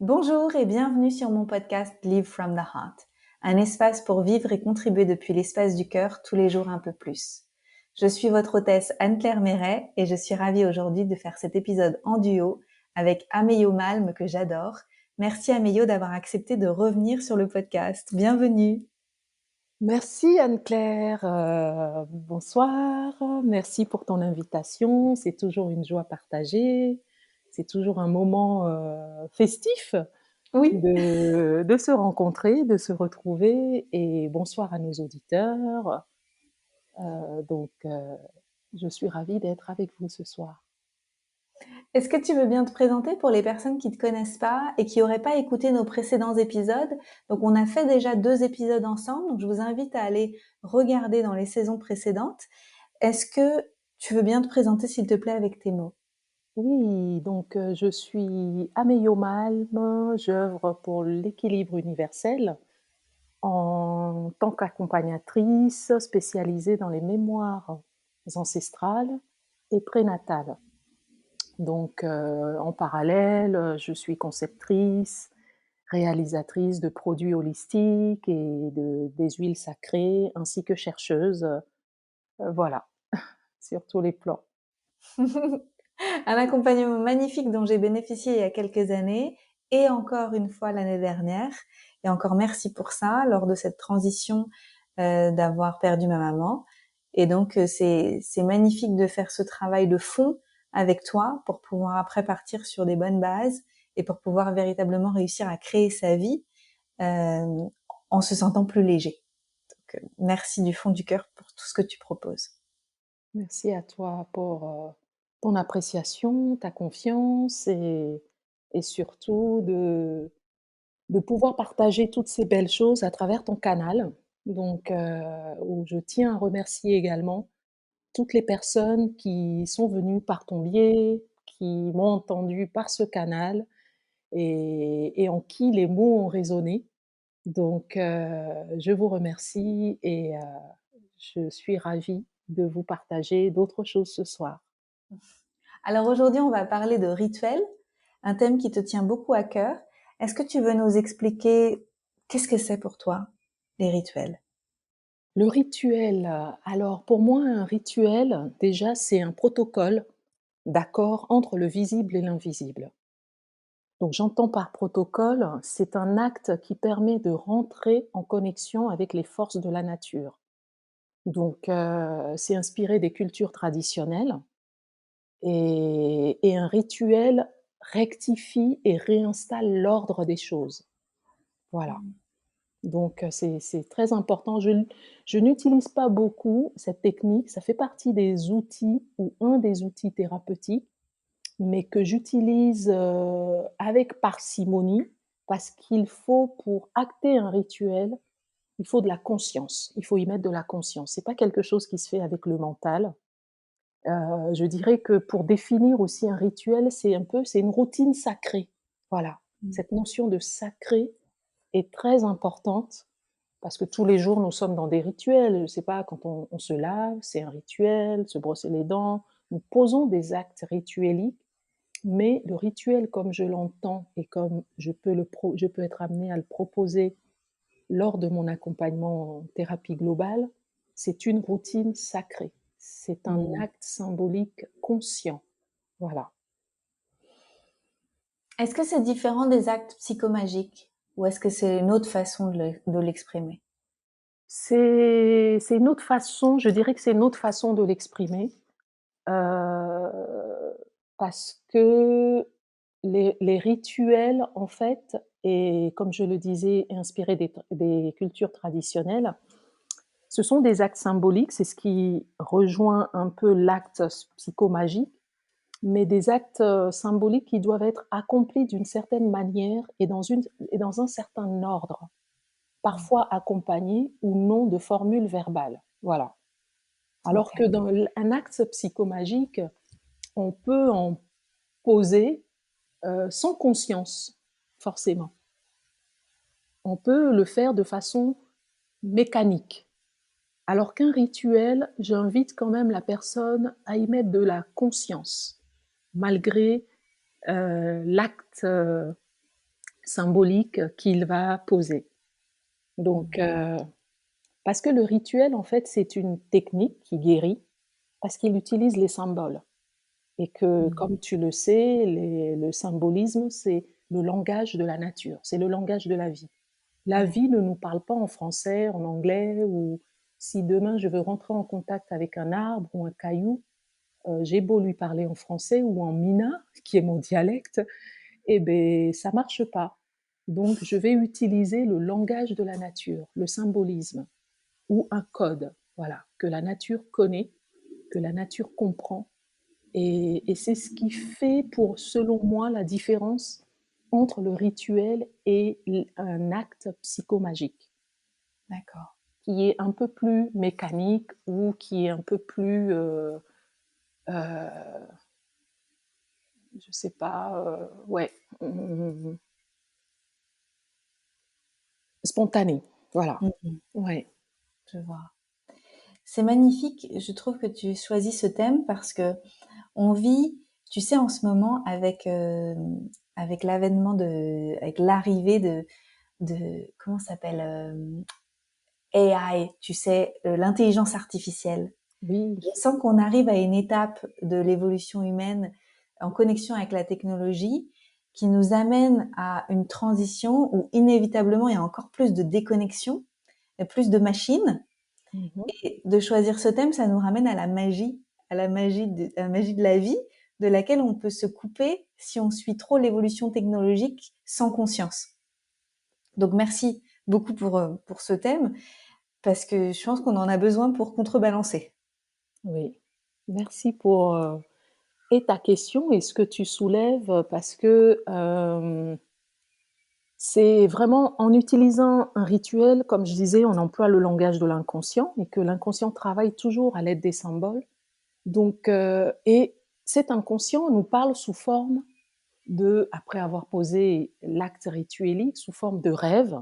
Bonjour et bienvenue sur mon podcast Live from the Heart, un espace pour vivre et contribuer depuis l'espace du cœur tous les jours un peu plus. Je suis votre hôtesse Anne-Claire Méret et je suis ravie aujourd'hui de faire cet épisode en duo avec Ameyo Malm que j'adore. Merci Ameyo d'avoir accepté de revenir sur le podcast. Bienvenue. Merci Anne-Claire, bonsoir, merci pour ton invitation, c'est toujours une joie partagée, c'est toujours un moment festif Oui. de se rencontrer, de se retrouver et bonsoir à nos auditeurs. Je suis ravie d'être avec vous ce soir. Est-ce que tu veux bien te présenter pour les personnes qui ne te connaissent pas et qui n'auraient pas écouté nos précédents épisodes? Donc, on a fait déjà 2 épisodes ensemble, donc je vous invite à aller regarder dans les saisons précédentes. Est-ce que tu veux bien te présenter, s'il te plaît, avec tes mots? Oui, je suis Ameyo Malm, j'œuvre pour l'équilibre universel en tant qu'accompagnatrice spécialisée dans les mémoires ancestrales et prénatales. En parallèle, je suis conceptrice, réalisatrice de produits holistiques et des huiles sacrées, ainsi que chercheuse, voilà, sur tous les plans. Un accompagnement magnifique dont j'ai bénéficié il y a quelques années et encore une fois l'année dernière. Et encore merci pour ça, lors de cette transition, d'avoir perdu ma maman. Et donc, c'est magnifique de faire ce travail de fond avec toi pour pouvoir après partir sur des bonnes bases et pour pouvoir véritablement réussir à créer sa vie, euh, en se sentant plus léger. Donc, merci du fond du cœur pour tout ce que tu proposes. Merci à toi pour ton appréciation, ta confiance et surtout de pouvoir partager toutes ces belles choses à travers ton canal. Où je tiens à remercier également toutes les personnes qui sont venues par ton biais, qui m'ont entendu par ce canal et en qui les mots ont résonné. Je vous remercie et je suis ravie de vous partager d'autres choses ce soir. Alors aujourd'hui, on va parler de rituels, un thème qui te tient beaucoup à cœur. Est-ce que tu veux nous expliquer qu'est-ce que c'est pour toi, les rituels? Le rituel, alors pour moi, un rituel, déjà, c'est un protocole d'accord entre le visible et l'invisible. Donc j'entends par protocole, c'est un acte qui permet de rentrer en connexion avec les forces de la nature. C'est inspiré des cultures traditionnelles et un rituel rectifie et réinstalle l'ordre des choses. Voilà. C'est très important. Je n'utilise pas beaucoup cette technique, ça fait partie des outils ou un des outils thérapeutiques, mais que j'utilise, avec parcimonie parce qu'il faut pour acter un rituel, il faut de la conscience. Il faut y mettre de la conscience. C'est pas quelque chose qui se fait avec le mental. Je dirais que pour définir aussi un rituel, c'est une routine sacrée. Voilà. Mmh. Cette notion de sacré est très importante parce que tous les jours, nous sommes dans des rituels. Je sais pas, quand on se lave, c'est un rituel, se brosser les dents. Nous posons des actes ritueliques, mais le rituel comme je l'entends et comme je peux être amenée à le proposer lors de mon accompagnement en thérapie globale, c'est une routine sacrée. C'est un Mmh. acte symbolique conscient. Voilà. Est-ce que c'est différent des actes psychomagiques ou est-ce que c'est une autre façon de l'exprimer? C'est une autre façon, je dirais que c'est une autre façon de l'exprimer, parce que les rituels, en fait, et comme je le disais, inspirés des cultures traditionnelles, ce sont des actes symboliques, c'est ce qui rejoint un peu l'acte psychomagique, mais des actes, symboliques qui doivent être accomplis d'une certaine manière et dans un certain ordre, parfois accompagnés ou non de formules verbales. Voilà. Alors que OK. dans un acte psychomagique, on peut en poser, sans conscience, forcément. On peut le faire de façon mécanique. Alors qu'un rituel, j'invite quand même la personne à y mettre de la conscience, malgré l'acte symbolique qu'il va poser. Donc, parce que le rituel, en fait, c'est une technique qui guérit, parce qu'il utilise les symboles. Et que, Mmh. comme tu le sais, le symbolisme, c'est le langage de la nature, c'est le langage de la vie. La Ouais. vie ne nous parle pas en français, en anglais, ou si demain je veux rentrer en contact avec un arbre ou un caillou, j'ai beau lui parler en français ou en mina, qui est mon dialecte, eh ben ça marche pas. Donc je vais utiliser le langage de la nature, le symbolisme ou un code, voilà, que la nature connaît, que la nature comprend, et c'est ce qui fait, pour, selon moi, la différence entre le rituel et un acte psychomagique, D'accord. qui est un peu plus mécanique ou qui est un peu plus, euh, je sais pas, ouais, spontané. Voilà. Mmh mh. Ouais. Je vois. C'est magnifique. Je trouve que tu choisis ce thème parce que on vit, tu sais, en ce moment avec avec l'avènement de, avec l'arrivée de comment ça s'appelle AI, tu sais, l'intelligence artificielle. Oui. Je sens qu'on arrive à une étape de l'évolution humaine en connexion avec la technologie qui nous amène à une transition où inévitablement il y a encore plus de déconnexion, et plus de machines. Mhm. Et de choisir ce thème, ça nous ramène à la magie de la vie, de laquelle on peut se couper si on suit trop l'évolution technologique sans conscience. Donc merci beaucoup pour ce thème, parce que je pense qu'on en a besoin pour contrebalancer. Oui. Merci pour et ta question et ce que tu soulèves, parce que c'est vraiment en utilisant un rituel, comme je disais, on emploie le langage de l'inconscient et que l'inconscient travaille toujours à l'aide des symboles. Donc, et cet inconscient nous parle sous forme de, après avoir posé l'acte rituelique, sous forme de rêve,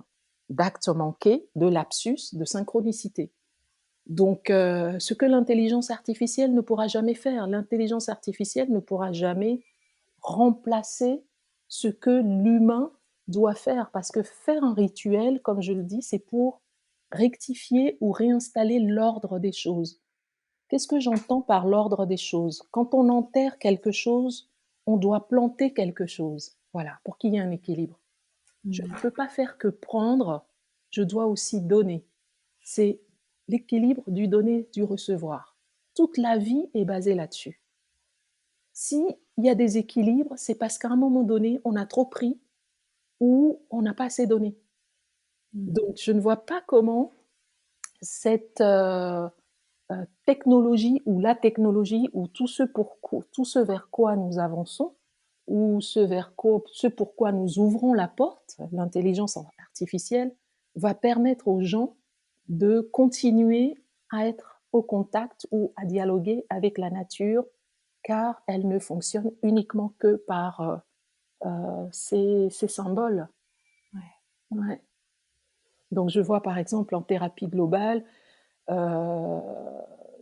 d'actes manqués, de lapsus, de synchronicité. Donc, ce que l'intelligence artificielle ne pourra jamais faire, l'intelligence artificielle ne pourra jamais remplacer ce que l'humain doit faire. Parce que faire un rituel, comme je le dis, c'est pour rectifier ou réinstaller l'ordre des choses. Qu'est-ce que j'entends par l'ordre des choses? Quand on enterre quelque chose, on doit planter quelque chose. Voilà, pour qu'il y ait un équilibre. Je ne peux pas faire que prendre, je dois aussi donner. C'est l'équilibre du donner, du recevoir. Toute la vie est basée là-dessus. S'il y a des équilibres, c'est parce qu'à un moment donné, on a trop pris ou on n'a pas assez donné. Donc, je ne vois pas comment cette technologie ou la technologie ou tout ce vers quoi nous avançons ou ce pourquoi nous ouvrons la porte, l'intelligence artificielle, va permettre aux gens de continuer à être au contact ou à dialoguer avec la nature, car elle ne fonctionne uniquement que par ces symboles. Ouais. Ouais. Donc je vois par exemple en thérapie globale, euh,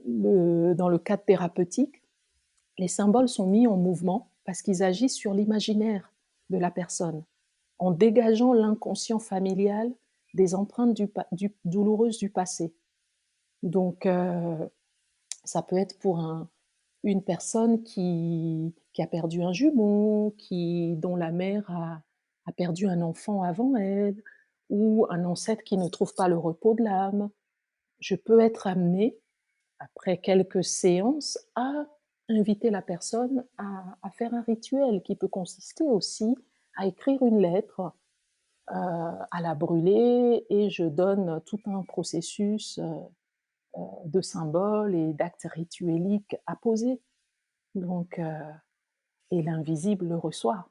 dans le cadre thérapeutique, les symboles sont mis en mouvement parce qu'ils agissent sur l'imaginaire de la personne, en dégageant l'inconscient familial des empreintes douloureuses du passé. Donc, ça peut être pour une personne qui a perdu un jumeau, dont la mère a perdu un enfant avant elle, ou un ancêtre qui ne trouve pas le repos de l'âme. Je peux être amenée, après quelques séances, à inviter la personne à faire un rituel qui peut consister aussi à écrire une lettre, à la brûler, et je donne tout un processus de symboles et d'actes ritueliques à poser. Donc, et l'invisible le reçoit.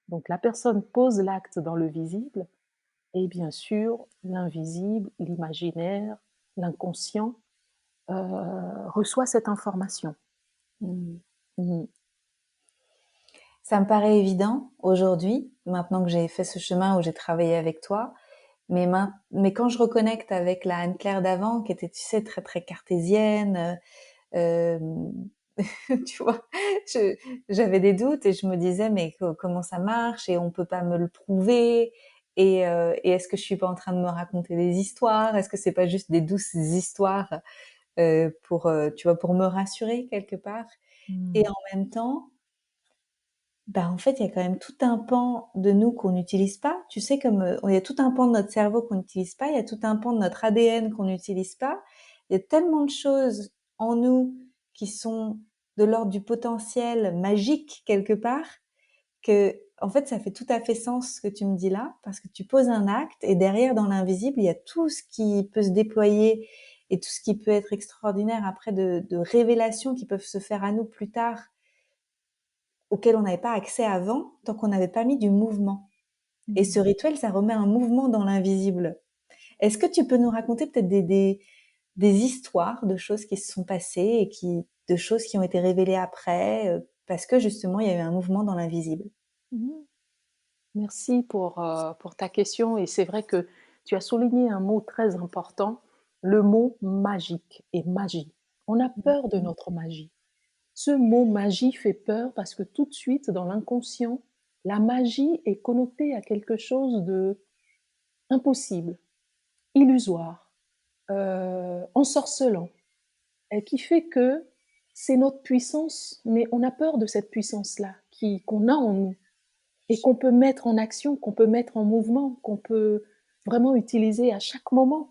Donc la personne pose l'acte dans le visible, et bien sûr, l'invisible, l'imaginaire, l'inconscient reçoit cette information. Mmh. Mhm. Ça me paraît évident aujourd'hui, maintenant que j'ai fait ce chemin où j'ai travaillé avec toi. Mais quand je reconnecte avec la Anne-Claire d'avant, qui était, tu sais, très très cartésienne, euh, tu vois, je, j'avais des doutes et je me disais mais comment ça marche et on peut pas me le prouver et est-ce que je suis pas en train de me raconter des histoires? Est-ce que c'est pas juste des douces histoires pour tu vois pour me rassurer quelque part? Et Mmh. en même temps, bah en fait il y a quand même tout un pan de nous qu'on n'utilise pas. Tu sais comme il y a tout un pan de notre cerveau qu'on n'utilise pas, il y a tout un pan de notre ADN qu'on n'utilise pas. Il y a tellement de choses en nous qui sont de l'ordre du potentiel magique quelque part que en fait ça fait tout à fait sens ce que tu me dis là parce que tu poses un acte et derrière dans l'invisible il y a tout ce qui peut se déployer et tout ce qui peut être extraordinaire après de révélations qui peuvent se faire à nous plus tard auxquelles on n'avait pas accès avant tant qu'on n'avait pas mis du mouvement. Et ce Mmh. rituel, ça remet un mouvement dans l'invisible. Est-ce que tu peux nous raconter peut-être des histoires de choses qui se sont passées et de choses qui ont été révélées après, parce que justement, il y a eu un mouvement dans l'invisible? Mmh. Merci pour ta question et c'est vrai que tu as souligné un mot très important, le mot magique et magie. On a peur de notre magie. Ce mot magie fait peur parce que tout de suite, dans l'inconscient, la magie est connotée à quelque chose de impossible, illusoire, ensorcelant, et qui fait que c'est notre puissance, mais on a peur de cette puissance-là qu'on a en nous et qu'on peut mettre en action, qu'on peut mettre en mouvement, qu'on peut vraiment utiliser à chaque moment.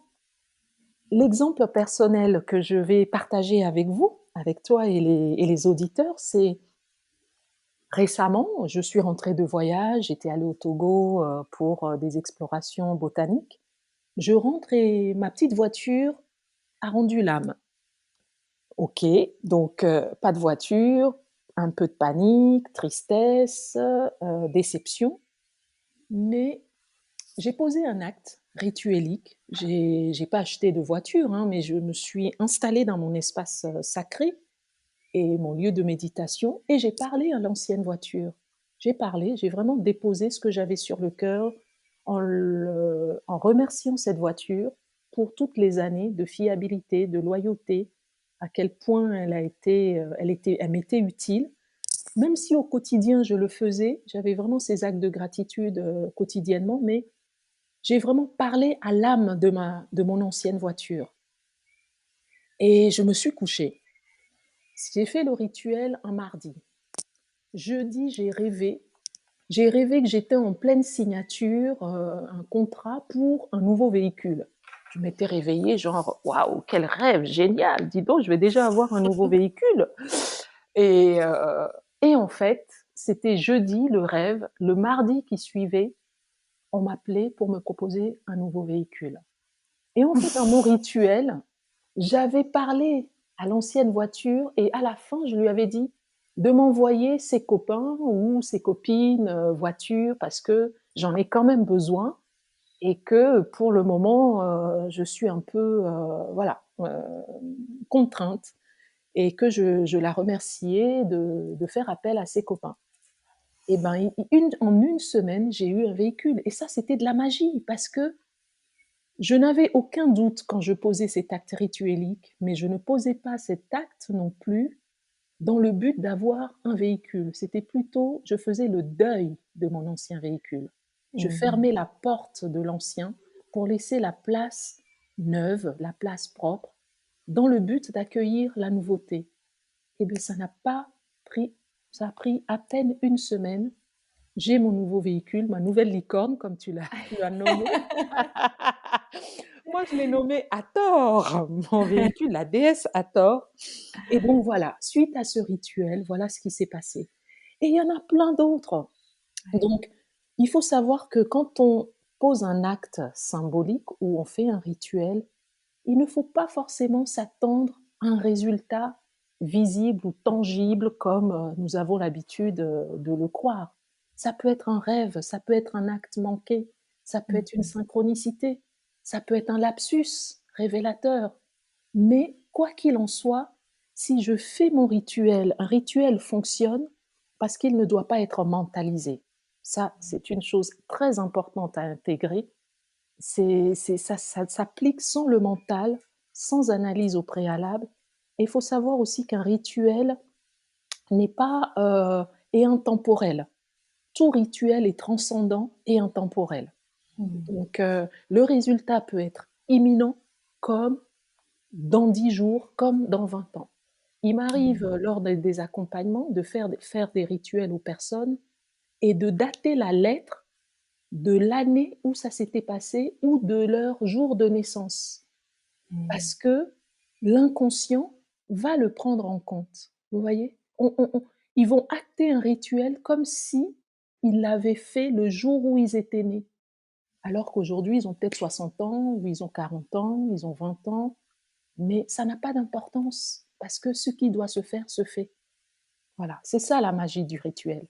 L'exemple personnel que je vais partager avec vous, avec toi et les auditeurs, c'est récemment, je suis rentrée de voyage, j'étais allée au Togo pour des explorations botaniques. Je rentre et ma petite voiture a rendu l'âme. Ok, donc pas de voiture, un peu de panique, tristesse, déception, mais j'ai posé un acte rituelique. J'ai pas acheté de voiture, hein, mais je me suis installée dans mon espace sacré et mon lieu de méditation et j'ai parlé à l'ancienne voiture. J'ai parlé, j'ai vraiment déposé ce que j'avais sur le cœur en remerciant cette voiture pour toutes les années de fiabilité, de loyauté, à quel point elle m'était utile. Même si au quotidien je le faisais, j'avais vraiment ces actes de gratitude quotidiennement, mais j'ai vraiment parlé à l'âme de mon ancienne voiture. Et je me suis couchée. J'ai fait le rituel un mardi. Jeudi, j'ai rêvé. J'ai rêvé que j'étais en pleine signature, un contrat pour un nouveau véhicule. Je m'étais réveillée, genre, waouh, quel rêve génial! Dis donc, je vais déjà avoir un nouveau véhicule. Et, euh, et en fait, c'était jeudi le rêve. Le mardi qui suivait, on m'appelait pour me proposer un nouveau véhicule. Et en fait, dans mon rituel, j'avais parlé à l'ancienne voiture et à la fin, je lui avais dit de m'envoyer ses copains ou ses copines voitures parce que j'en ai quand même besoin et que pour le moment, je suis un peu voilà, contrainte et que je la remerciais de faire appel à ses copains. Et ben, en une semaine, j'ai eu un véhicule. Et ça, c'était de la magie parce que je n'avais aucun doute quand je posais cet acte rituelique, mais je ne posais pas cet acte non plus dans le but d'avoir un véhicule. C'était plutôt, je faisais le deuil de mon ancien véhicule. Je Mhm. fermais la porte de l'ancien pour laisser la place neuve, la place propre, dans le but d'accueillir la nouveauté. Eh bien, ça n'a pas pris, ça a pris à peine une semaine. J'ai mon nouveau véhicule, ma nouvelle licorne, comme tu l'as nommé. Moi, je l'ai nommé Hathor, mon véhicule, la déesse Hathor. Et donc voilà, suite à ce rituel, voilà ce qui s'est passé. Et il y en a plein d'autres. Donc, il faut savoir que quand on pose un acte symbolique ou on fait un rituel, il ne faut pas forcément s'attendre à un résultat visible ou tangible comme nous avons l'habitude de le croire. Ça peut être un rêve, ça peut être un acte manqué, ça peut être une Mhm. synchronicité, ça peut être un lapsus révélateur. Mais quoi qu'il en soit, si je fais mon rituel, un rituel fonctionne parce qu'il ne doit pas être mentalisé. Ça, c'est une chose très importante à intégrer. Ça s'applique sans le mental, sans analyse au préalable. Et il faut savoir aussi qu'un rituel n'est pas est intemporel. Tout rituel est transcendant et intemporel. Mmh. Donc, le résultat peut être imminent, comme dans 10 jours, comme dans 20 ans. Il m'arrive, Mmh. lors des accompagnements, de faire des rituels aux personnes et de dater la lettre de l'année où ça s'était passé ou de leur jour de naissance. Mmh. Parce que l'inconscient va le prendre en compte. Vous voyez? Ils vont acter un rituel comme si ils l'avaient fait le jour où ils étaient nés. Alors qu'aujourd'hui, ils ont peut-être 60 ans, ou ils ont 40 ans, ils ont 20 ans, mais ça n'a pas d'importance parce que ce qui doit se faire se fait. Voilà, c'est ça la magie du rituel.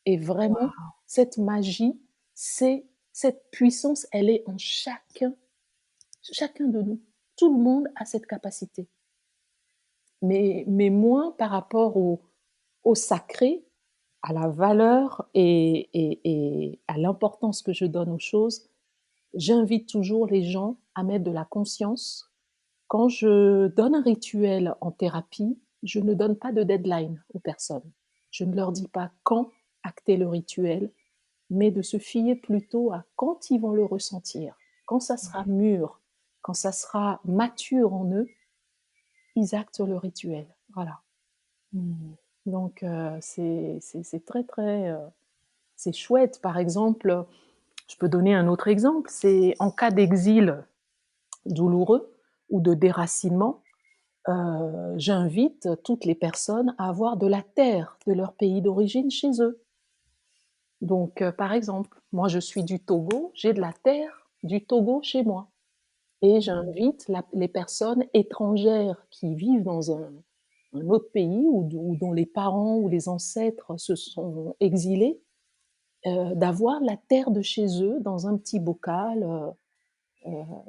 Et vraiment, cette magie, c'est cette puissance, elle est en chacun de nous. Tout le monde a cette capacité. Mais moins par rapport au sacré, à la valeur et à l'importance que je donne aux choses. J'invite toujours les gens à mettre de la conscience. Quand je donne un rituel en thérapie, je ne donne pas de deadline aux personnes. Je ne leur dis pas quand acter le rituel, mais de se fier plutôt à quand ils vont le ressentir. Quand ça sera mûr, quand ça sera mature en eux, ils actent le rituel. Voilà. Mmh. Donc, c'est très, très, c'est chouette. Par exemple, je peux donner un autre exemple, c'est en cas d'exil douloureux ou de déracinement, j'invite toutes les personnes à avoir de la terre de leur pays d'origine chez eux. Donc, par exemple, moi je suis du Togo, j'ai de la terre du Togo chez moi et j'invite les personnes étrangères qui vivent dans un autre pays ou dont les parents ou les ancêtres se sont exilés, d'avoir la terre de chez eux dans un petit bocal,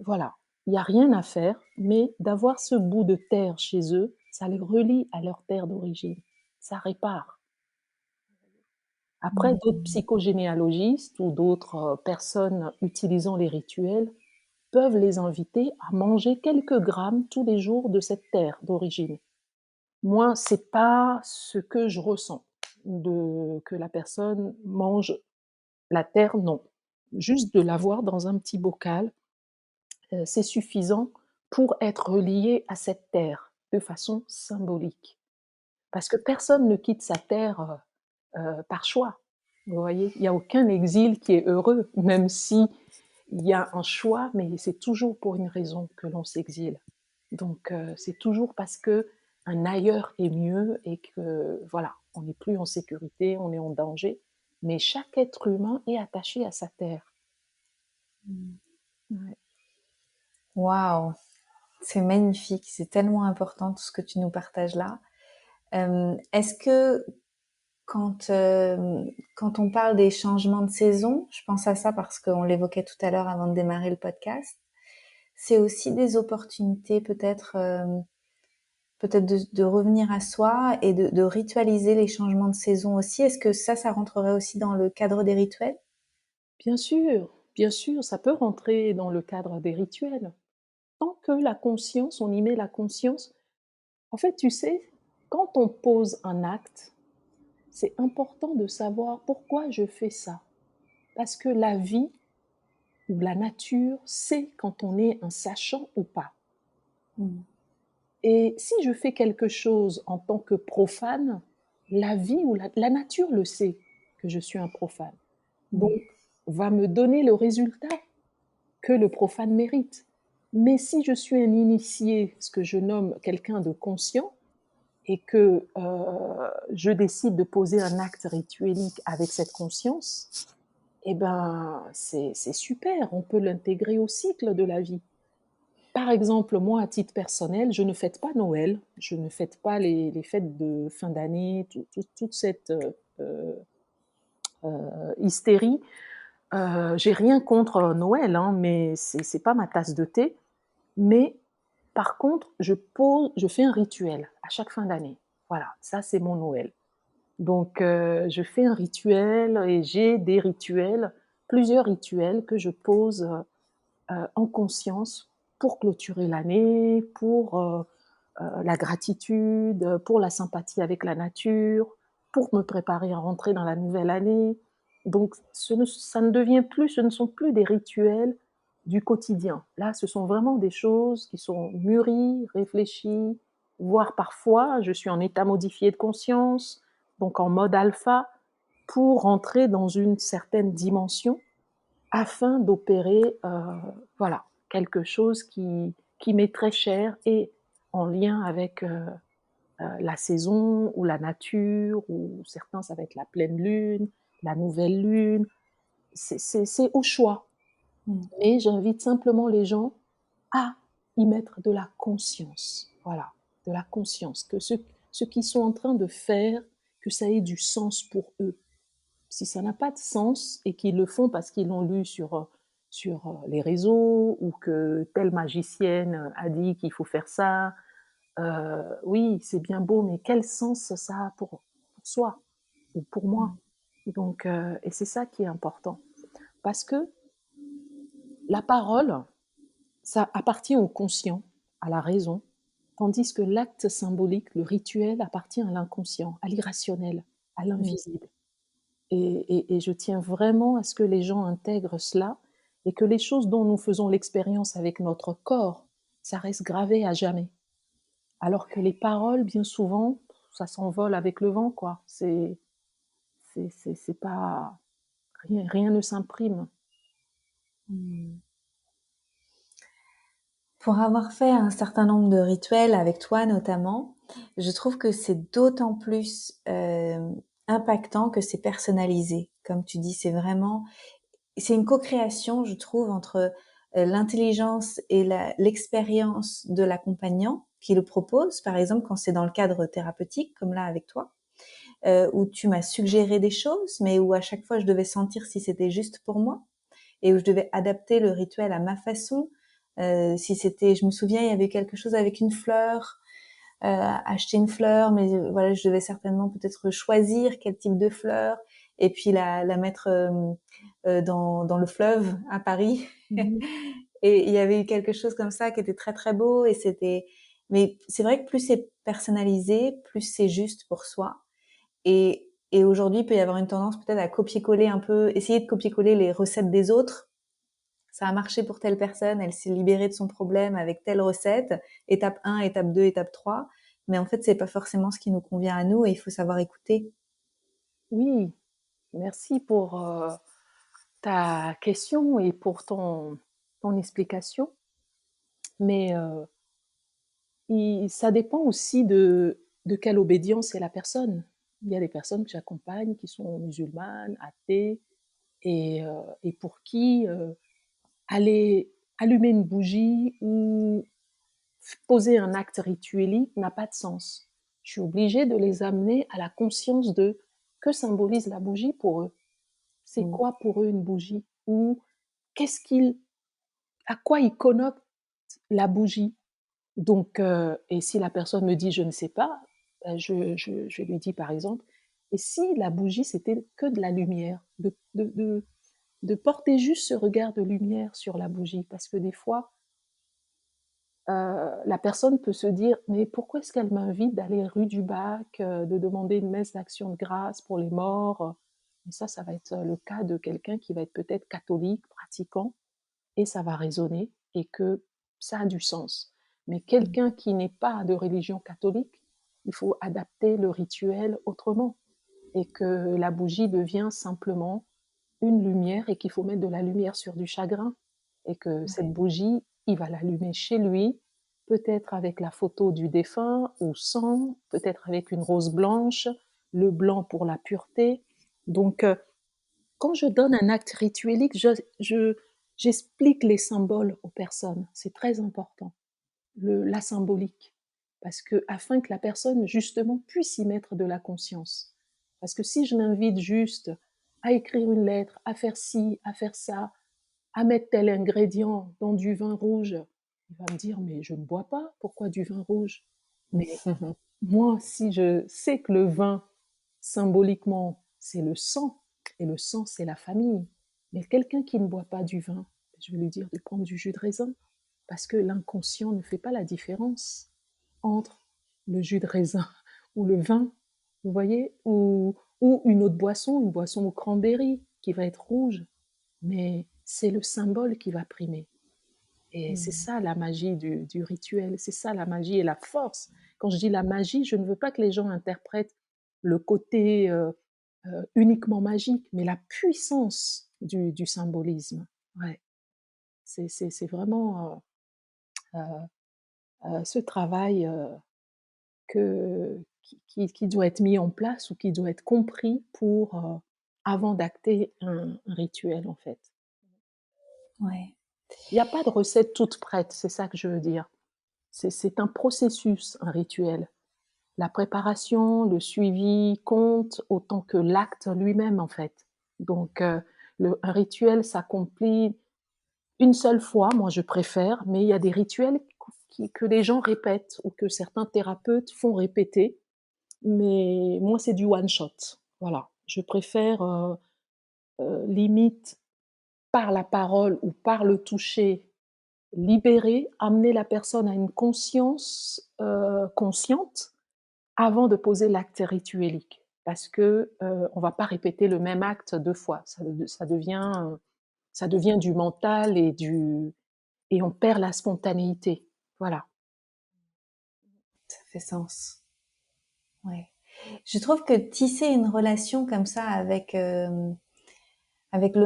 voilà. Il y a rien à faire, mais d'avoir ce bout de terre chez eux, ça les relie à leur terre d'origine. Ça répare. Après, d'autres Mmh. psychogénéalogistes ou d'autres, personnes utilisant les rituels peuvent les inviter à manger quelques grammes tous les jours de cette terre d'origine. Moi, c'est pas ce que je ressens de que la personne mange la terre, non. Juste de l'avoir dans un petit bocal, c'est suffisant pour être relié à cette terre de façon symbolique. Parce que personne ne quitte sa terre, par choix. Vous voyez? Il y a aucun exil qui est heureux, même si il y a un choix, mais c'est toujours pour une raison que l'on s'exile. Donc, c'est toujours parce qu'un ailleurs est mieux et que, voilà, on n'est plus en sécurité, on est en danger. Mais chaque être humain est attaché à sa terre. Mmh. Ouais. Waouh! C'est magnifique, c'est tellement important tout ce que tu nous partages là. Est-ce que quand, quand on parle des changements de saison, je pense à ça parce qu'on l'évoquait tout à l'heure avant de démarrer le podcast, c'est aussi des opportunités peut-être peut-être de revenir à soi et de ritualiser les changements de saison aussi. Est-ce que ça rentrerait aussi dans le cadre des rituels? Bien sûr, ça peut rentrer dans le cadre des rituels. Tant que la conscience, on y met la conscience. En fait, tu sais, quand on pose un acte, c'est important de savoir pourquoi je fais ça. Parce que la vie ou la nature sait quand on est un sachant ou pas. Mmh. Et si je fais quelque chose en tant que profane, la vie ou la nature le sait que je suis un profane. Donc, Mmh. va me donner le résultat que le profane mérite. Mais si je suis un initié, ce que je nomme quelqu'un de conscient, et que je décide de poser un acte rituelique avec cette conscience, eh ben, c'est super, on peut l'intégrer au cycle de la vie. Par exemple, moi, à titre personnel, je ne fête pas Noël, je ne fête pas les fêtes de fin d'année, toute cette hystérie. J'ai rien contre Noël, hein, mais c'est pas ma tasse de thé. Mais par contre, je fais un rituel à chaque fin d'année. Voilà, ça c'est mon Noël. Donc, je fais un rituel et j'ai des rituels, plusieurs rituels que je pose en conscience pour clôturer l'année, pour la gratitude, pour la sympathie avec la nature, pour me préparer à rentrer dans la nouvelle année. Donc ça ne devient plus, ce ne sont plus des rituels du quotidien. Là, ce sont vraiment des choses qui sont mûries, réfléchies, voire parfois, je suis en état modifié de conscience, donc en mode alpha, pour rentrer dans une certaine dimension afin d'opérer, voilà, quelque chose qui m'est très cher et en lien avec, la saison ou la nature, ou certains, ça va être la pleine lune, la nouvelle lune. C'est au choix. Mmh. Mais j'invite simplement les gens à y mettre de la conscience. Voilà, de la conscience, que ce qu'ils sont en train de faire, que ça ait du sens pour eux. Si ça n'a pas de sens et qu'ils le font parce qu'ils l'ont lu sur les réseaux, ou que telle magicienne a dit qu'il faut faire ça, oui, c'est bien beau, mais quel sens ça a pour soi ou pour moi? Mmh. Donc, et c'est ça qui est important. Parce que la parole, ça appartient au conscient, à la raison, tandis que l'acte symbolique, le rituel, appartient à l'inconscient, à l'irrationnel, à Mmh. l'invisible. Et je tiens vraiment à ce que les gens intègrent cela, et que les choses dont nous faisons l'expérience avec notre corps, ça reste gravé à jamais. Alors que les paroles, bien souvent, ça s'envole avec le vent, quoi. C'est pas, rien ne s'imprime. Mmh. Pour avoir fait un certain nombre de rituels avec toi notamment, je trouve que c'est d'autant plus impactant que c'est personnalisé. Comme tu dis, c'est une co-création, je trouve, entre l'intelligence et l'expérience de l'accompagnant qui le propose. Par exemple, quand c'est dans le cadre thérapeutique, comme là avec toi, où tu m'as suggéré des choses, mais où à chaque fois je devais sentir si c'était juste pour moi et où je devais adapter le rituel à ma façon. Si c'était, je me souviens, il y avait quelque chose avec une fleur, acheter une fleur, mais voilà, je devais certainement peut-être choisir quel type de fleur et puis la mettre dans le fleuve à Paris. Mmh. Et il y avait eu quelque chose comme ça qui était très très beau et c'était. Mais c'est vrai que plus c'est personnalisé, plus c'est juste pour soi. Et aujourd'hui, il peut y avoir une tendance peut-être à copier-coller un peu, essayer de copier-coller les recettes des autres. Ça a marché pour telle personne, elle s'est libérée de son problème avec telle recette, étape 1, étape 2, étape 3. Mais en fait, c'est pas forcément ce qui nous convient à nous et il faut savoir écouter. Oui, merci pour, ta question et pour ton explication. Mais, ça dépend aussi de quelle obédience est la personne. Il y a des personnes que j'accompagne qui sont musulmanes, athées, et pour qui, aller allumer une bougie ou poser un acte rituelique n'a pas de sens. Je suis obligée de les amener à la conscience de que symbolise la bougie pour eux. C'est Mm. quoi pour eux une bougie? Ou qu'est-ce qu'ils, à quoi ils connotent la bougie? Donc, et si la personne me dit je ne sais pas, ben je lui dis par exemple, et si la bougie c'était que de la lumière, de porter juste ce regard de lumière sur la bougie, parce que des fois, la personne peut se dire: «Mais pourquoi est-ce qu'elle m'invite d'aller rue du Bac, de demander une messe d'action de grâce pour les morts?» Et ça va être le cas de quelqu'un qui va être peut-être catholique, pratiquant, et ça va résonner et que ça a du sens. Mais Mm. quelqu'un qui n'est pas de religion catholique, il faut adapter le rituel autrement, et que la bougie devient simplement une lumière et qu'il faut mettre de la lumière sur du chagrin, et que cette Ouais. bougie, il va l'allumer chez lui, peut-être avec la photo du défunt ou sans, peut-être avec une rose blanche, le blanc pour la pureté. Donc, quand je donne un acte rituelique, j'explique les symboles aux personnes. C'est très important, la symbolique, parce que afin que la personne justement puisse y mettre de la conscience. Parce que si je l'invite juste à écrire une lettre, à faire ci, à faire ça, à mettre tel ingrédient dans du vin rouge, il va me dire mais je ne bois pas, pourquoi du vin rouge? Mais moi, si je sais que le vin, symboliquement, c'est le sang, et le sang, c'est la famille. Mais quelqu'un qui ne boit pas du vin, je vais lui dire de prendre du jus de raisin, parce que l'inconscient ne fait pas la différence. entre le jus de raisin ou le vin, vous voyez, ou une autre boisson, une boisson au cranberry qui va être rouge, mais c'est le symbole qui va primer. Et c'est Mmh. ça la magie du rituel, c'est ça la magie et la force. Quand je dis la magie, je ne veux pas que les gens interprètent le côté uniquement magique, mais la puissance du symbolisme. Ouais, c'est vraiment ce travail qui doit être mis en place ou qui doit être compris pour avant d'acter un rituel en fait. Ouais. Il n'y a pas de recette toute prête, c'est ça que je veux dire. C'est un processus, un rituel. La préparation, le suivi comptent autant que l'acte lui-même, en fait. Donc, un rituel s'accomplit une seule fois, moi je préfère, mais il y a des rituels que les gens répètent ou que certains thérapeutes font répéter, mais moi c'est du one shot. Voilà. Je préfère limite par la parole ou par le toucher libérer, amener la personne à une conscience consciente avant de poser l'acte rituelique. Parce que on va pas répéter le même acte deux fois. Ça devient du mental et on perd la spontanéité. Voilà. Ça fait sens. Ouais. Je trouve que tisser une relation comme ça avec le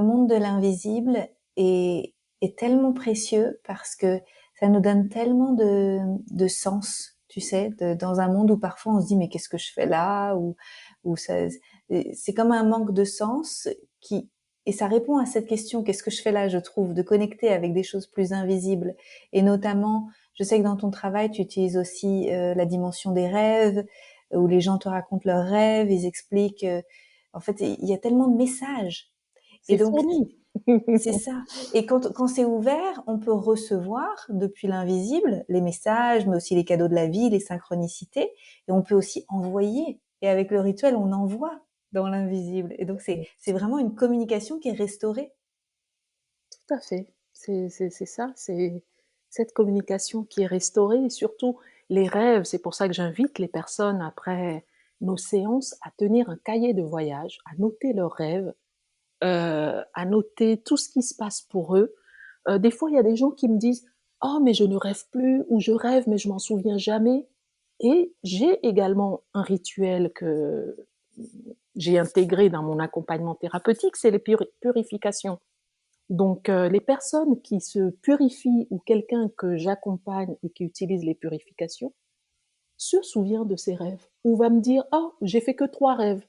monde de l'invisible est tellement précieux parce que ça nous donne tellement de sens, tu sais, dans un monde où parfois on se dit mais qu'est-ce que je fais là ou ça, c'est comme un manque de sens qui et ça répond à cette question qu'est-ce que je fais là, je trouve, de connecter avec des choses plus invisibles et notamment, je sais que dans ton travail tu utilises aussi la dimension des rêves où les gens te racontent leurs rêves, ils expliquent. En fait, il y a tellement de messages et C'est donc, fourni. c'est ça. Et quand c'est ouvert, on peut recevoir depuis l'invisible les messages, mais aussi les cadeaux de la vie, les synchronicités. Et on peut aussi envoyer. Et avec le rituel, on envoie dans l'invisible. Et donc, c'est vraiment une communication qui est restaurée. Tout à fait. C'est ça, c'est cette communication qui est restaurée et surtout les rêves. C'est pour ça que j'invite les personnes après nos séances à tenir un cahier de voyage, à noter leurs rêves, à noter tout ce qui se passe pour eux. Des fois, il y a des gens qui me disent: «Oh, mais je ne rêve plus» ou «Je rêve, mais je m'en souviens jamais» et j'ai également un rituel que j'ai intégré dans mon accompagnement thérapeutique, c'est les purifications. Donc, les personnes qui se purifient ou quelqu'un que j'accompagne et qui utilise les purifications se souvient de ses rêves ou va me dire: «Oh, j'ai fait que 3 rêves».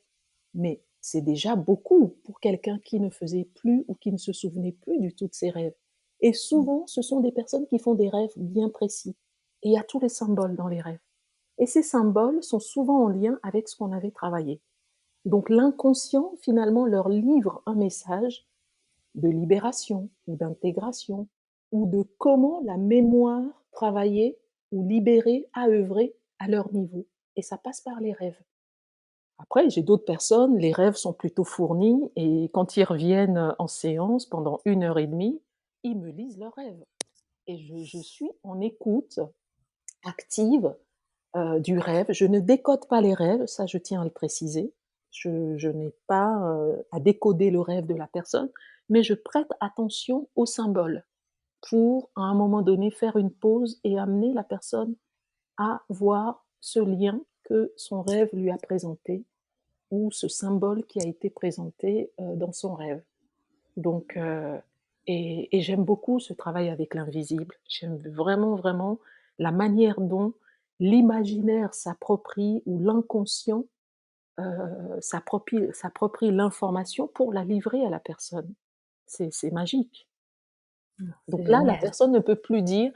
Mais c'est déjà beaucoup pour quelqu'un qui ne faisait plus ou qui ne se souvenait plus du tout de ses rêves. Et souvent, ce sont des personnes qui font des rêves bien précis. Et il y a tous les symboles dans les rêves. Et ces symboles sont souvent en lien avec ce qu'on avait travaillé. Donc l'inconscient, finalement, leur livre un message de libération ou d'intégration ou de comment la mémoire travailler ou libérer a œuvré à leur niveau. Et ça passe par les rêves. Après, j'ai d'autres personnes, les rêves sont plutôt fournis et quand ils reviennent en séance pendant 1 heure et demie, ils me lisent leurs rêves. Et je suis en écoute active du rêve. Je ne décode pas les rêves, ça je tiens à le préciser. Je n'ai pas à décoder le rêve de la personne, mais je prête attention aux symboles pour, à un moment donné, faire une pause et amener la personne à voir ce lien que son rêve lui a présenté ou ce symbole qui a été présenté dans son rêve. Donc, et j'aime beaucoup ce travail avec l'invisible. J'aime vraiment, vraiment la manière dont l'imaginaire s'approprie ou l'inconscient s'approprie l'information pour la livrer à la personne. C'est magique. C'est Donc là, la génial. personne ne peut plus dire: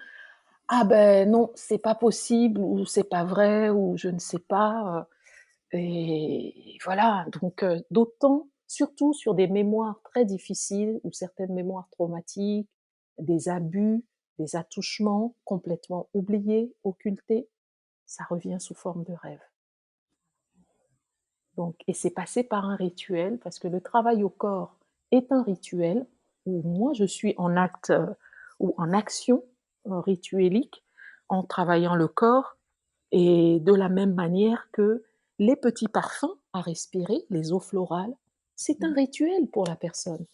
«Ah ben non, c'est pas possible» ou «C'est pas vrai» ou je ne sais pas, et voilà, donc d'autant surtout sur des mémoires très difficiles ou certaines mémoires traumatiques, des abus, des attouchements complètement oubliés, occultés, ça revient sous forme de rêve. Donc et c'est passé par un rituel parce que le travail au corps est un rituel où moi je suis en acte, ou en action, rituellique en travaillant le corps Et de la même manière que les petits parfums à respirer, les eaux florales, c'est un rituel pour la personne.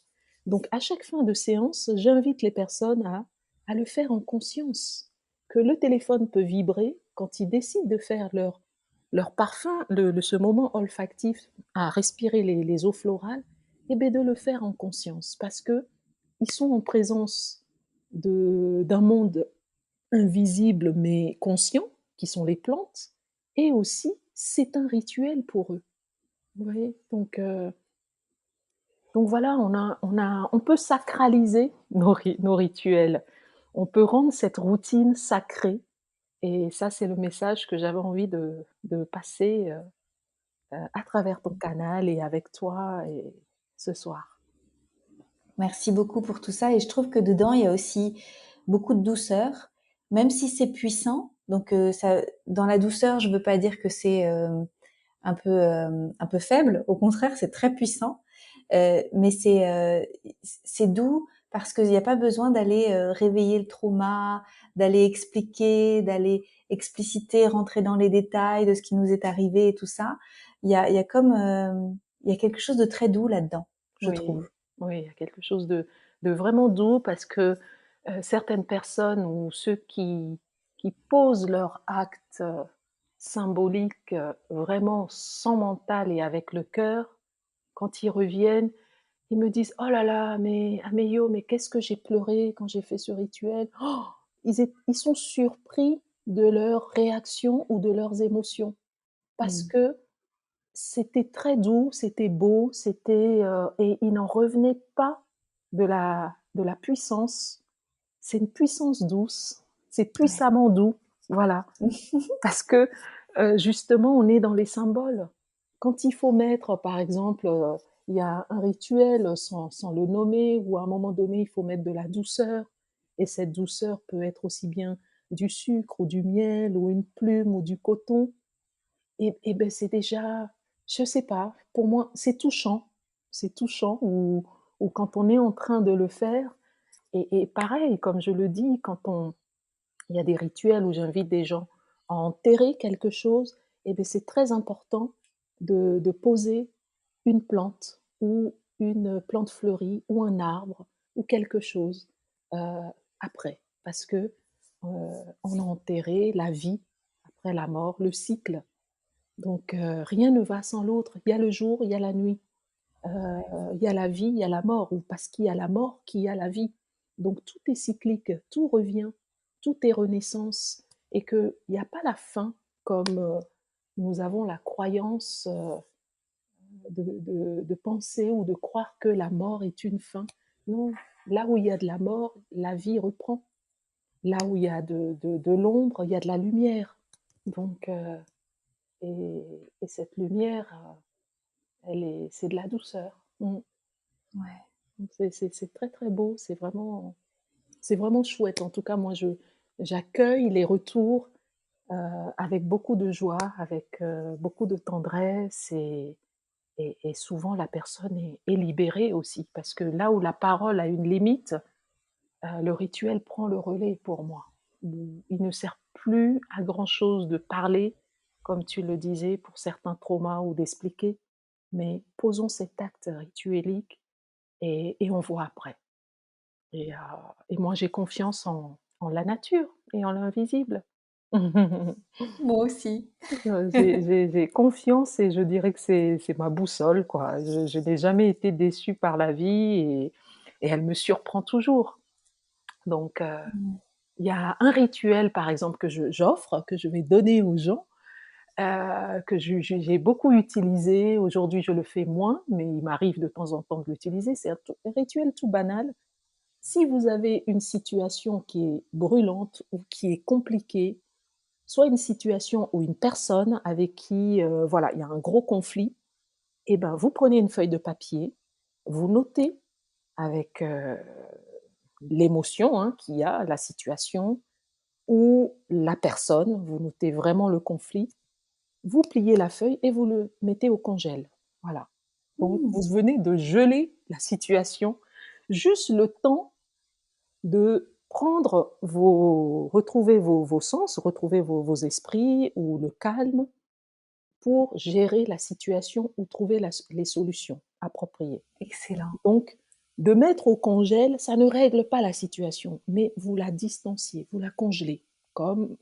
Donc à chaque fin de séance, j'invite les personnes à le faire en conscience, que le téléphone peut vibrer quand ils décident de faire leur parfum, ce moment olfactif à respirer les eaux florales, et bien de le faire en conscience parce que ils sont en présence d'un monde invisibles mais conscients, qui sont les plantes, et aussi c'est un rituel pour eux. Vous voyez? Donc voilà, on peut sacraliser nos rituels. On peut rendre cette routine sacrée, et ça, c'est le message que j'avais envie de passer à travers ton canal et avec toi et ce soir. Merci beaucoup pour tout ça. Et je trouve que dedans, il y a aussi beaucoup de douceur, même si c'est puissant. Donc, ça, dans la douceur, je veux pas dire que c'est un peu faible. Au contraire, c'est très puissant. Mais c'est doux parce qu'il n'y a pas besoin d'aller réveiller le trauma, d'aller expliquer, d'aller expliciter, rentrer dans les détails de ce qui nous est arrivé et tout ça. Il y a comme il y a quelque chose de très doux là-dedans, je Oui, trouve. oui, il y a quelque chose de vraiment doux parce que, certaines personnes ou ceux qui posent leur acte, symbolique, vraiment sans mental et avec le cœur, quand ils reviennent, ils me disent: «Oh là là, mais Améyo, mais qu'est-ce que j'ai pleuré quand j'ai fait ce rituel!» Oh! Ils sont surpris de leur réaction ou de leurs émotions parce Mmh. que c'était très doux, c'était beau, et il n'en revenait pas de la puissance. C'est une puissance douce, c'est Ouais. puissamment doux, voilà. Parce que, justement, on est dans les symboles. Quand il faut mettre, par exemple, il y a un rituel sans le nommer ou à un moment donné, il faut mettre de la douceur et cette douceur peut être aussi bien du sucre ou du miel ou une plume ou du coton. Et beh, c'est déjà, je sais pas, pour moi, c'est touchant. C'est touchant ou quand on est en train de le faire et pareil, comme je le dis, il y a des rituels où j'invite des gens à enterrer quelque chose, et beh, c'est très important de poser une plante ou une plante fleurie ou un arbre ou quelque chose, heu, après. Parce que, on a enterré la vie après la mort, le cycle. Donc rien ne va sans l'autre. Il y a le jour, il y a la nuit, il y a la vie, il y a la mort, ou parce qu'il y a la mort qu'il y a la vie. Donc tout est cyclique, tout revient, tout est renaissance et qu'il y a pas la fin comme, nous avons la croyance, de penser ou de croire que la mort est une fin. Non, là où il y a de la mort, la vie reprend. Là où il y a de l'ombre, il y a de la lumière. Donc et cette lumière, c'est de la douceur. Mmh. Ouais. Donc c'est très, très beau, c'est vraiment chouette. En tout cas, moi, j'accueille les retours, heu, avec beaucoup de joie, avec, beaucoup de tendresse et souvent la personne est libérée aussi. Parce que là où la parole a une limite, le rituel prend le relais pour moi. Il ne sert plus à grand chose de parler, comme tu le disais, pour certains traumas ou d'expliquer, mais posons cet acte rituelique et on voit après. Et, heu, et moi j'ai confiance en la nature et en l'invisible. Moi aussi. J'ai confiance et je dirais que c'est ma boussole, quoi. Je n'ai jamais été déçue par la vie et elle me surprend toujours. Donc Mmh. il y a un rituel, par exemple, que j'offre, que je vais donner aux gens, que j'ai beaucoup utilisé. Aujourd'hui, je le fais moins, mais il m'arrive de temps en temps de l'utiliser. C'est un rituel tout banal. Si vous avez une situation qui est brûlante ou qui est compliquée, soit une situation ou une personne avec qui, voilà, il y a un gros conflit, et ben, vous prenez une feuille de papier, vous notez avec, l'émotion, hein, qu'il y a, la situation ou la personne, vous notez vraiment le conflit, vous pliez la feuille et vous le mettez au congèle. Voilà. Donc Mmh. vous venez de geler la situation, juste le temps de retrouver vos sens, retrouver vos esprits ou le calme pour gérer la situation ou trouver les solutions appropriées. Excellent. Donc, de mettre au congèle, ça ne règle pas la situation, mais vous la distanciez, vous la congelez, comme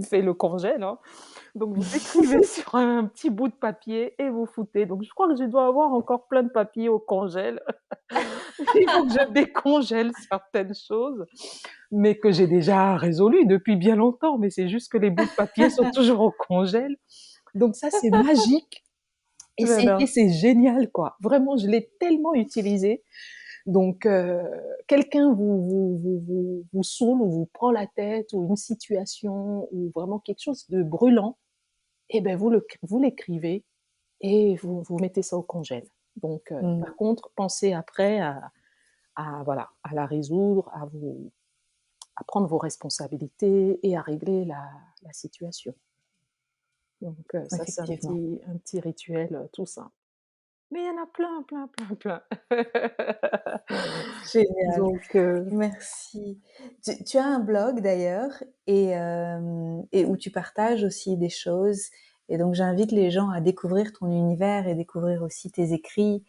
fait le congèle, hein. Donc vous écrivez sur un petit bout de papier et vous foutez. Donc je crois que je dois avoir encore plein de papiers au congèle. Il faut que je décongèle certaines choses, mais que j'ai déjà résolues depuis bien longtemps, mais c'est juste que les bouts de papier sont toujours au congèle. Donc ça, c'est magique et J'adore. c'est génial, quoi. Vraiment, je l'ai tellement utilisé. Donc, quelqu'un vous saoule ou vous prend la tête ou une situation ou vraiment quelque chose de brûlant, eh ben vous l'écrivez et vous mettez ça au congèle. Donc, Mmh. par contre, pensez après voilà, à la résoudre, à prendre vos responsabilités et à régler la situation. Donc, ça, c'est Effectivement. un petit rituel tout simple. Mais il y en a plein, plein, plein, plein. Génial. Donc, Merci. Tu as un blog d'ailleurs et où tu partages aussi des choses et donc j'invite les gens à découvrir ton univers et découvrir aussi tes écrits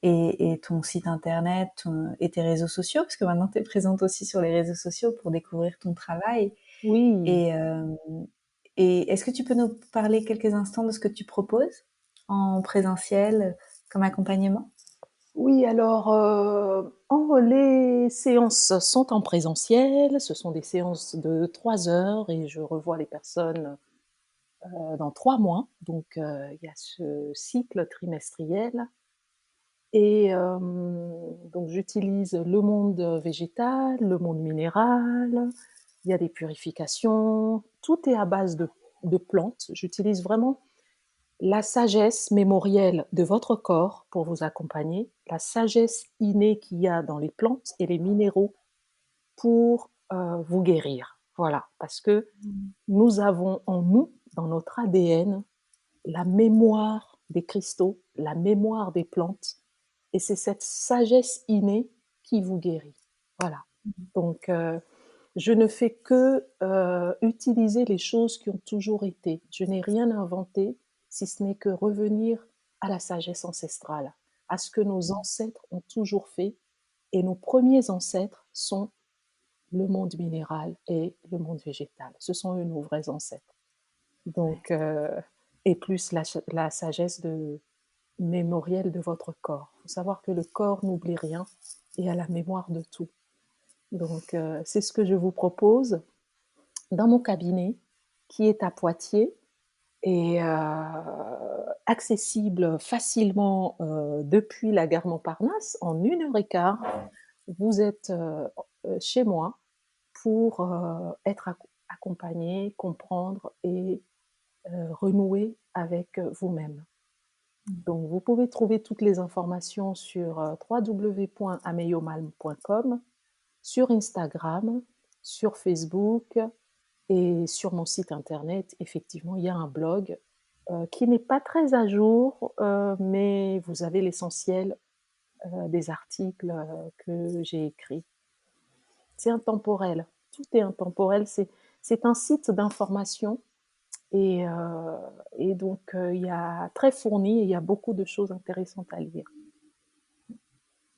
et ton site internet et tes réseaux sociaux parce que maintenant tu es présente aussi sur les réseaux sociaux pour découvrir ton travail oui, et hem et est-ce que tu peux nous parler quelques instants de ce que tu proposes en présentiel comme accompagnement? oui, alors, les séances sont en présentiel, ce sont des séances de 3 heures et je revois les personnes, dans 3 mois. Donc, il y a ce cycle trimestriel et donc j'utilise le monde végétal, le monde minéral, il y a des purifications, tout est à base de plantes. J'utilise vraiment la sagesse mémorielle de votre corps pour vous accompagner, la sagesse innée qu'il y a dans les plantes et les minéraux pour, vous guérir. Voilà, parce que Mmh. nous avons en nous, dans notre ADN, la mémoire des cristaux, la mémoire des plantes et c'est cette sagesse innée qui vous guérit. Voilà. Donc, je ne fais que, utiliser les choses qui ont toujours été. Je n'ai rien inventé, si ce n'est que revenir à la sagesse ancestrale, à ce que nos ancêtres ont toujours fait et nos premiers ancêtres sont le monde minéral et le monde végétal. Ce sont eux nos vrais ancêtres. Ouais. Donc, et plus la sagesse mémorielle de votre corps. Il faut savoir que le corps n'oublie rien et a la mémoire de tout. Donc, c'est ce que je vous propose dans mon cabinet qui est à Poitiers et accessible facilement depuis la gare Montparnasse en 1 heure et quart. Vous êtes chez moi pour être accompagné, comprendre et renouer avec vous-même. Donc, vous pouvez trouver toutes les informations sur www.ameyomalm.com, sur Instagram, sur Facebook et sur mon site internet. Effectivement, il y a un blog qui n'est pas très à jour, mais vous avez l'essentiel des articles que j'ai écrits. C'est intemporel, tout est intemporel. C'est un site d'information et, donc il y a très fourni et il y a beaucoup de choses intéressantes à lire.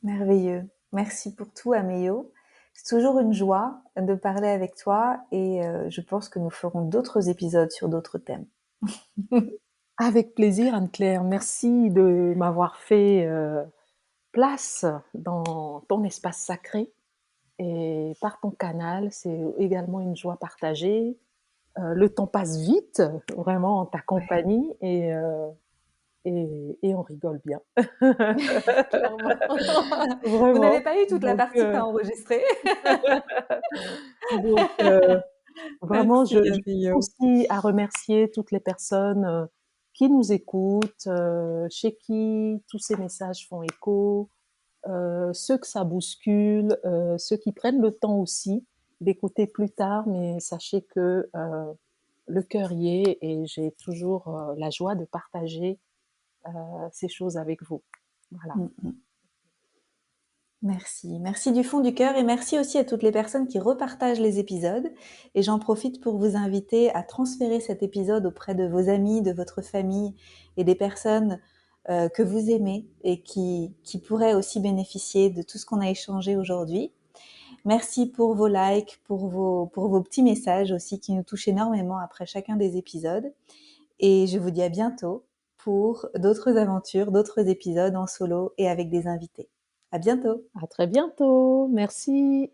Merveilleux. Merci pour tout, Améo. C'est toujours une joie de parler avec toi et je pense que nous ferons d'autres épisodes sur d'autres thèmes. Avec plaisir, Anne-Claire. Merci de m'avoir fait place dans ton espace sacré et par ton canal. C'est également une joie partagée. Le temps passe vite, vraiment, en ta Ouais, compagnie et on rigole bien. clairement. Vous n'avez Vraiment. pas eu toute la partie pas enregistrée. Donc vraiment, Merci, je Améo. aussi à remercier toutes les personnes qui nous écoutent, chez qui tous ces messages font écho, ceux que ça bouscule, ceux qui prennent le temps aussi d'écouter plus tard, mais sachez que le cœur y est et j'ai toujours la joie de partager ces choses avec vous. Voilà. Mm, mm. Merci. Merci du fond du cœur et merci aussi à toutes les personnes qui repartagent les épisodes. Et j'en profite pour vous inviter à transférer cet épisode auprès de vos amis, de votre famille et des personnes que vous aimez et qui pourraient aussi bénéficier de tout ce qu'on a échangé aujourd'hui. Merci pour vos likes, pour vos petits messages aussi qui nous touchent énormément après chacun des épisodes. Et je vous dis à bientôt pour d'autres aventures, d'autres épisodes en solo et avec des invités. À bientôt! À très bientôt. Merci.